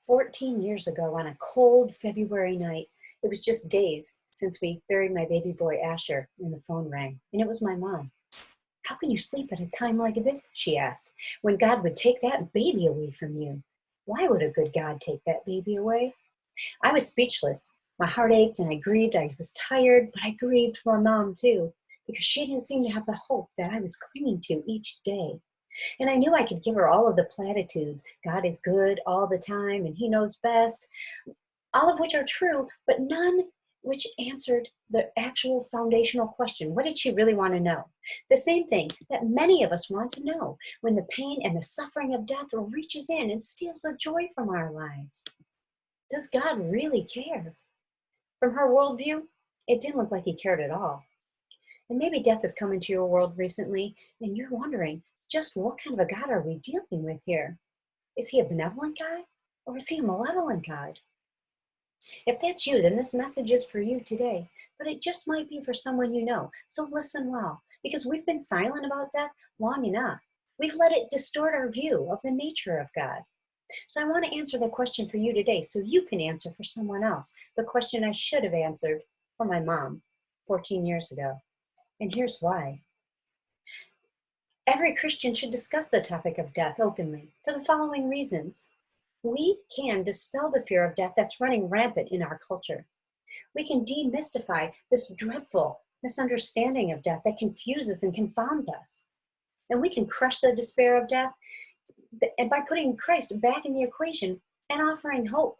14 years ago on a cold February night. It was just days since we buried my baby boy Asher, and the phone rang, and it was my mom. "How can you sleep at a time like this?" she asked, "when God would take that baby away from you? Why would a good God take that baby away?" I was speechless. My heart ached and I grieved. I was tired, but I grieved for Mom too, because she didn't seem to have the hope that I was clinging to each day. And I knew I could give her all of the platitudes. God is good all the time and He knows best, all of which are true, but none which answered the actual foundational question. What did she really want to know? The same thing that many of us want to know when the pain and the suffering of death reaches in and steals the joy from our lives. Does God really care? From her worldview, it didn't look like He cared at all. And maybe death has come into your world recently, and you're wondering, just what kind of a God are we dealing with here? Is He a benevolent God, or is He a malevolent God? If that's you, then this message is for you today, but it just might be for someone you know. So listen well, because we've been silent about death long enough. We've let it distort our view of the nature of God. So I want to answer the question for you today so you can answer for someone else the question I should have answered for my mom 14 years ago. And here's why. Every Christian should discuss the topic of death openly for the following reasons. We can dispel the fear of death that's running rampant in our culture. We can demystify this dreadful misunderstanding of death that confuses and confounds us. And we can crush the despair of death and by putting Christ back in the equation and offering hope.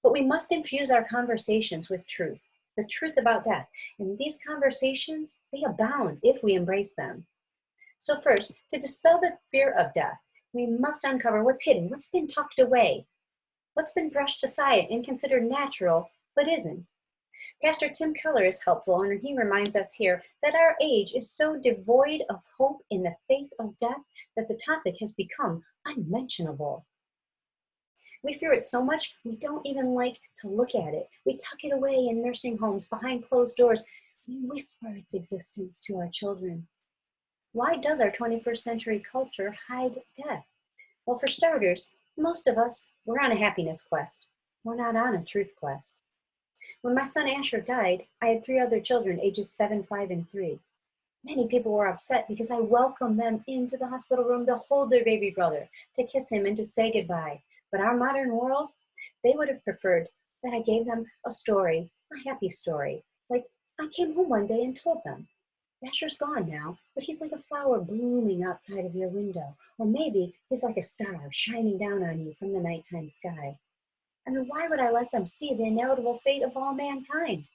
But we must infuse our conversations with truth, the truth about death. And these conversations, they abound if we embrace them. So first, to dispel the fear of death, we must uncover what's hidden, what's been tucked away, what's been brushed aside and considered natural, but isn't. Pastor Tim Keller is helpful, and he reminds us here that our age is so devoid of hope in the face of death that the topic has become unmentionable. We fear it so much, we don't even like to look at it. We tuck it away in nursing homes behind closed doors. We whisper its existence to our children. Why does our 21st century culture hide death? Well, for starters, most of us, we're on a happiness quest. We're not on a truth quest. When my son Asher died, I had 3 other children, ages 7, 5, and 3. Many people were upset because I welcomed them into the hospital room to hold their baby brother, to kiss him, and to say goodbye. But our modern world, they would have preferred that I gave them a story, a happy story. Like, I came home one day and told them, Asher's gone now, but he's like a flower blooming outside of your window. Or maybe he's like a star shining down on you from the nighttime sky. I mean, why would I let them see the inevitable fate of all mankind?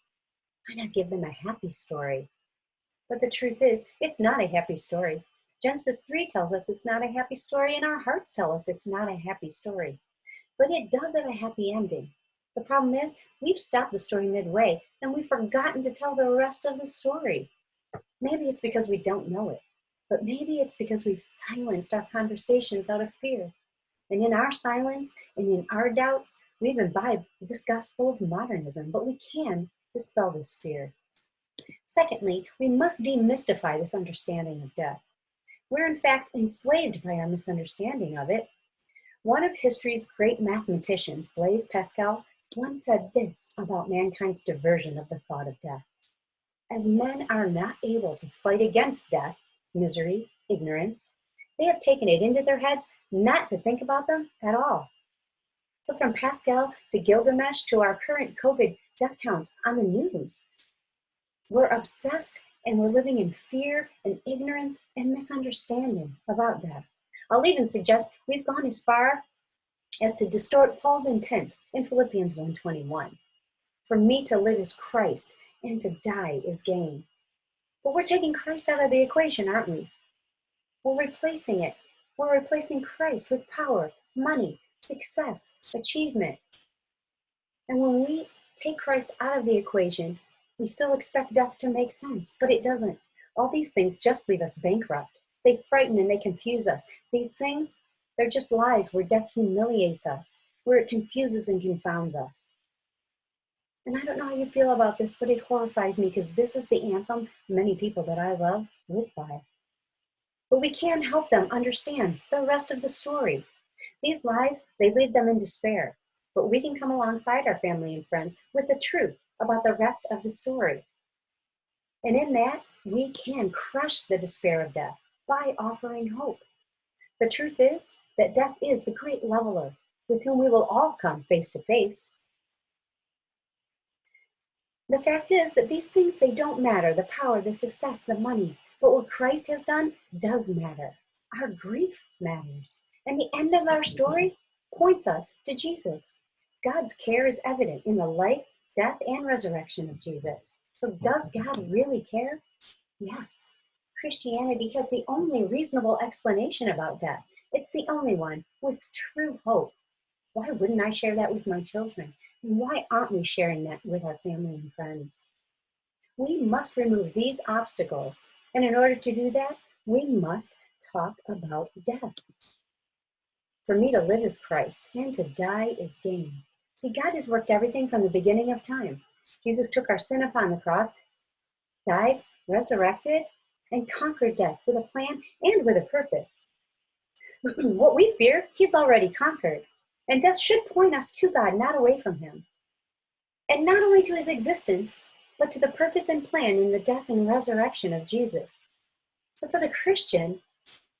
Why not give them a happy story? But the truth is, it's not a happy story. Genesis 3 tells us it's not a happy story, and our hearts tell us it's not a happy story. But it does have a happy ending. The problem is, we've stopped the story midway, and we've forgotten to tell the rest of the story. Maybe it's because we don't know it, but maybe it's because we've silenced our conversations out of fear. And in our silence and in our doubts, we've imbibed this gospel of modernism, but we can dispel this fear. Secondly, we must demystify this understanding of death. We're in fact enslaved by our misunderstanding of it. One of history's great mathematicians, Blaise Pascal, once said this about mankind's diversion of the thought of death. As men are not able to fight against death, misery, ignorance, they have taken it into their heads not to think about them at all. So from Pascal to Gilgamesh to our current COVID death counts on the news, we're obsessed and we're living in fear and ignorance and misunderstanding about death. I'll even suggest we've gone as far as to distort Paul's intent in Philippians 1:21. For me to live is Christ, and to die is gain. But we're taking Christ out of the equation, aren't we? We're replacing it. We're replacing Christ with power, money, success, achievement. And when we take Christ out of the equation, we still expect death to make sense, but it doesn't. All these things just leave us bankrupt. They frighten and they confuse us. These things, they're just lies where death humiliates us, where it confuses and confounds us. And I don't know how you feel about this, but it horrifies me because this is the anthem many people that I love live by. But we can help them understand the rest of the story. These lies, they lead them in despair. But we can come alongside our family and friends with the truth about the rest of the story. And in that, we can crush the despair of death by offering hope. The truth is that death is the great leveler with whom we will all come face to face. The fact is that these things, they don't matter. The power, the success, the money. But what Christ has done does matter. Our grief matters. And the end of our story points us to Jesus. God's care is evident in the life, death, and resurrection of Jesus. So does God really care? Yes. Christianity has the only reasonable explanation about death. It's the only one with true hope. Why wouldn't I share that with my children? And why aren't we sharing that with our family and friends? We must remove these obstacles. And in order to do that, we must talk about death. For me to live is Christ, and to die is gain. See, God has worked everything from the beginning of time. Jesus took our sin upon the cross, died, resurrected, and conquered death with a plan and with a purpose. What we fear, he's already conquered. And death should point us to God, not away from him. And not only to his existence, but to the purpose and plan in the death and resurrection of Jesus. So for the Christian,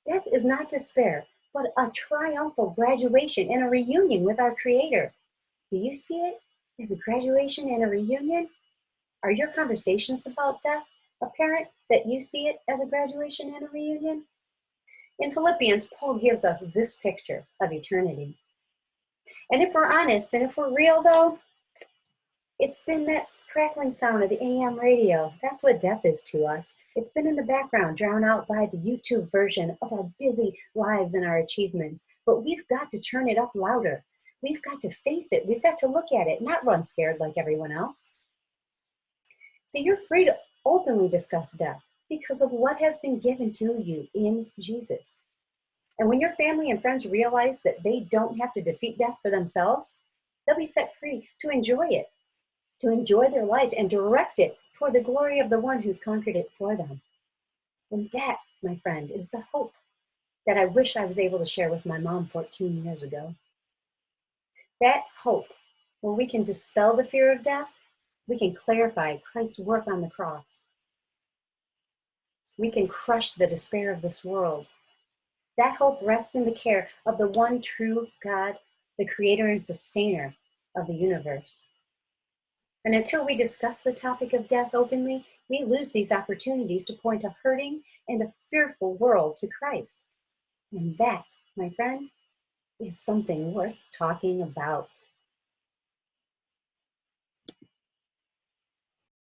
death is not despair, but a triumphal graduation and a reunion with our Creator. Do you see it as a graduation and a reunion? Are your conversations about death apparent that you see it as a graduation and a reunion? In Philippians, Paul gives us this picture of eternity. And if we're honest and if we're real, though, it's been that crackling sound of the AM radio. That's what death is to us. It's been in the background, drowned out by the YouTube version of our busy lives and our achievements. But we've got to turn it up louder. We've got to face it. We've got to look at it, not run scared like everyone else. So you're free to openly discuss death because of what has been given to you in Jesus. And when your family and friends realize that they don't have to defeat death for themselves, they'll be set free to enjoy it, to enjoy their life and direct it toward the glory of the one who's conquered it for them. And that, my friend, is the hope that I wish I was able to share with my mom 14 years ago. That hope where we can dispel the fear of death, we can clarify Christ's work on the cross. We can crush the despair of this world. That hope rests in the care of the one true God, the creator and sustainer of the universe. And until we discuss the topic of death openly, we lose these opportunities to point a hurting and a fearful world to Christ. And that, my friend, is something worth talking about.